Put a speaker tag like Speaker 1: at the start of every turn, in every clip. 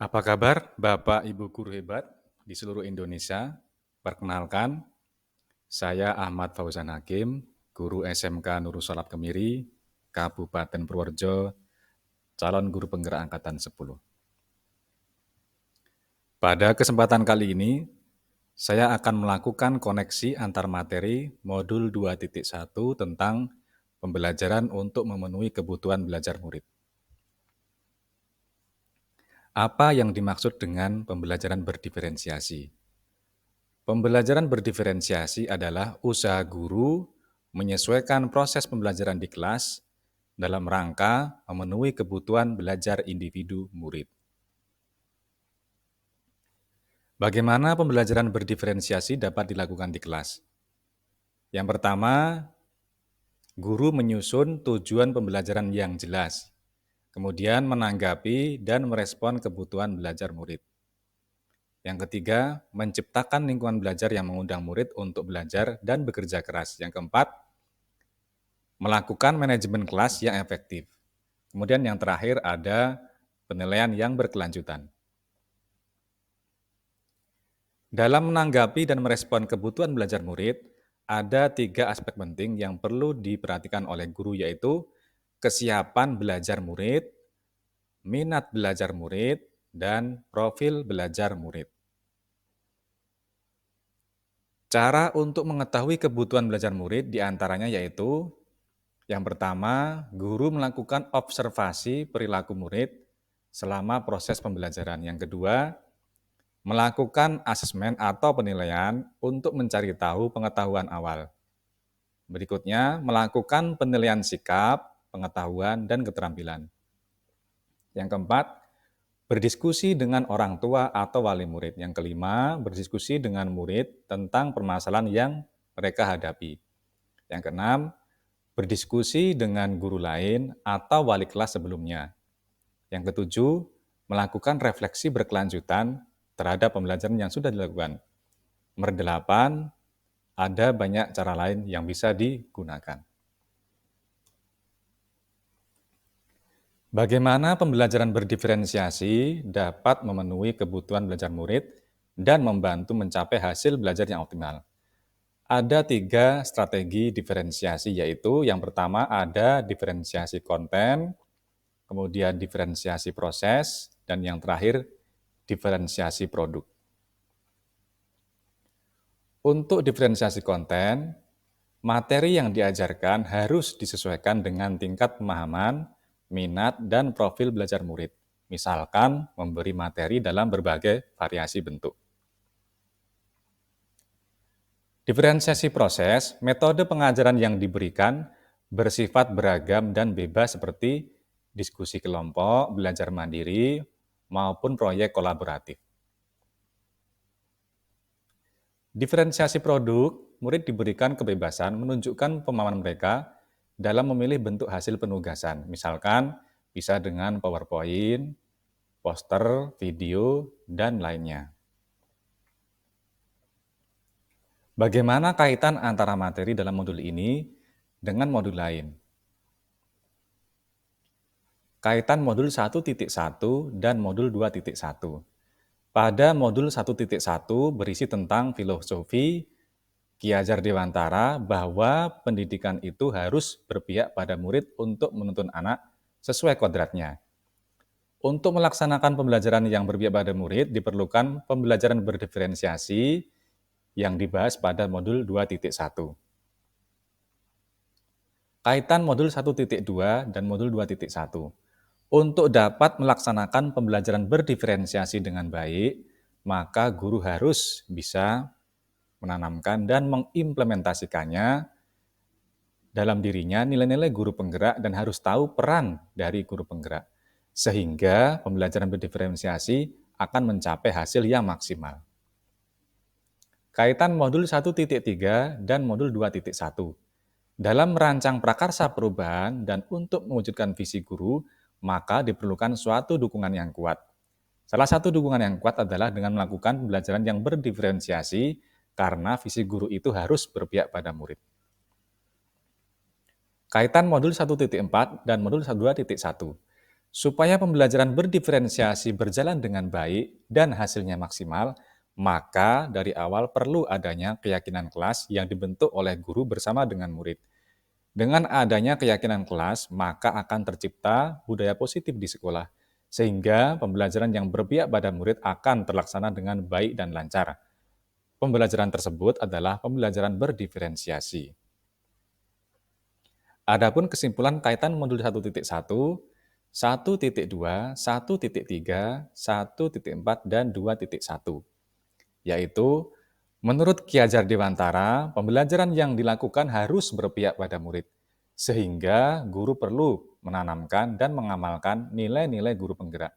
Speaker 1: Apa kabar Bapak Ibu guru hebat di seluruh Indonesia? Perkenalkan, saya Ahmad Fauzan Hakim, guru SMK Nurul Salat Kemiri, Kabupaten Purworejo, calon guru penggerak angkatan 10. Pada kesempatan kali ini, saya akan melakukan koneksi antar materi modul 2.1 tentang pembelajaran untuk memenuhi kebutuhan belajar murid. Apa yang dimaksud dengan pembelajaran berdiferensiasi? Pembelajaran berdiferensiasi adalah usaha guru menyesuaikan proses pembelajaran di kelas dalam rangka memenuhi kebutuhan belajar individu murid. Bagaimana pembelajaran berdiferensiasi dapat dilakukan di kelas? Yang pertama, guru menyusun tujuan pembelajaran yang jelas, kemudian menanggapi dan merespon kebutuhan belajar murid. Yang ketiga, menciptakan lingkungan belajar yang mengundang murid untuk belajar dan bekerja keras. Yang keempat, melakukan manajemen kelas yang efektif. Kemudian yang terakhir ada penilaian yang berkelanjutan. Dalam menanggapi dan merespon kebutuhan belajar murid, ada 3 aspek penting yang perlu diperhatikan oleh guru, yaitu kesiapan belajar murid, minat belajar murid, dan profil belajar murid. Cara untuk mengetahui kebutuhan belajar murid diantaranya yaitu yang pertama, guru melakukan observasi perilaku murid selama proses pembelajaran. Yang kedua, melakukan asesmen atau penilaian untuk mencari tahu pengetahuan awal. Berikutnya, melakukan penilaian sikap, pengetahuan, dan keterampilan. Yang keempat, berdiskusi dengan orang tua atau wali murid. Yang kelima, berdiskusi dengan murid tentang permasalahan yang mereka hadapi. Yang keenam, berdiskusi dengan guru lain atau wali kelas sebelumnya. Yang ketujuh, melakukan refleksi berkelanjutan terhadap pembelajaran yang sudah dilakukan. Nomor 8, ada banyak cara lain yang bisa digunakan. Bagaimana pembelajaran berdiferensiasi dapat memenuhi kebutuhan belajar murid dan membantu mencapai hasil belajar yang optimal? Ada 3 strategi diferensiasi, yaitu yang pertama ada diferensiasi konten, kemudian diferensiasi proses, dan yang terakhir diferensiasi produk. Untuk diferensiasi konten, materi yang diajarkan harus disesuaikan dengan tingkat pemahaman, minat, dan profil belajar murid. Misalkan memberi materi dalam berbagai variasi bentuk. Diferensiasi proses, metode pengajaran yang diberikan bersifat beragam dan bebas seperti diskusi kelompok, belajar mandiri, maupun proyek kolaboratif. Diferensiasi produk, murid diberikan kebebasan menunjukkan pemahaman mereka dalam memilih bentuk hasil penugasan. Misalkan bisa dengan PowerPoint, poster, video, dan lainnya. Bagaimana kaitan antara materi dalam modul ini dengan modul lain? Kaitan modul 1.1 dan modul 2.1. Pada modul 1.1 berisi tentang filosofi Ki Hajar Dewantara bahwa pendidikan itu harus berpihak pada murid untuk menuntun anak sesuai kodratnya. Untuk melaksanakan pembelajaran yang berpihak pada murid, diperlukan pembelajaran berdiferensiasi yang dibahas pada modul 2.1. Kaitan modul 1.2 dan modul 2.1. Untuk dapat melaksanakan pembelajaran berdiferensiasi dengan baik, maka guru harus bisa menanamkan dan mengimplementasikannya dalam dirinya nilai-nilai guru penggerak dan harus tahu peran dari guru penggerak, sehingga pembelajaran berdiferensiasi akan mencapai hasil yang maksimal. Kaitan modul 1.3 dan modul 2.1. Dalam merancang prakarsa perubahan dan untuk mewujudkan visi guru, maka diperlukan suatu dukungan yang kuat. Salah satu dukungan yang kuat adalah dengan melakukan pembelajaran yang berdiferensiasi karena visi guru itu harus berpihak pada murid. Kaitan modul 1.4 dan modul 2.1. Supaya pembelajaran berdiferensiasi berjalan dengan baik dan hasilnya maksimal, maka dari awal perlu adanya keyakinan kelas yang dibentuk oleh guru bersama dengan murid. Dengan adanya keyakinan kelas, maka akan tercipta budaya positif di sekolah, sehingga pembelajaran yang berpihak pada murid akan terlaksana dengan baik dan lancar. Pembelajaran tersebut adalah pembelajaran berdiferensiasi. Adapun kesimpulan kaitan modul 1.1, 1.2, 1.3, 1.4, dan 2.1, yaitu menurut Ki Hajar Dewantara, pembelajaran yang dilakukan harus berpihak pada murid, sehingga guru perlu menanamkan dan mengamalkan nilai-nilai guru penggerak.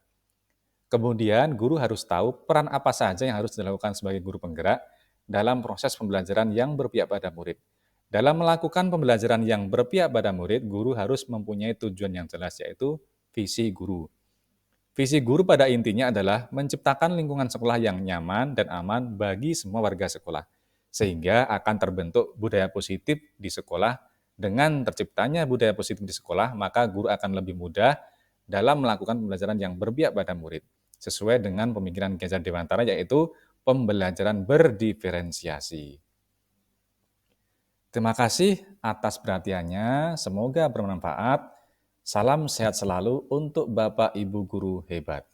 Speaker 1: Kemudian, guru harus tahu peran apa saja yang harus dilakukan sebagai guru penggerak dalam proses pembelajaran yang berpihak pada murid. Dalam melakukan pembelajaran yang berpihak pada murid, guru harus mempunyai tujuan yang jelas, yaitu visi guru. Visi guru pada intinya adalah menciptakan lingkungan sekolah yang nyaman dan aman bagi semua warga sekolah, sehingga akan terbentuk budaya positif di sekolah. Dengan terciptanya budaya positif di sekolah, maka guru akan lebih mudah dalam melakukan pembelajaran yang berpihak pada murid, sesuai dengan pemikiran Ki Hajar Dewantara, yaitu pembelajaran berdiferensiasi. Terima kasih atas perhatiannya, semoga bermanfaat. Salam sehat selalu untuk Bapak Ibu guru hebat.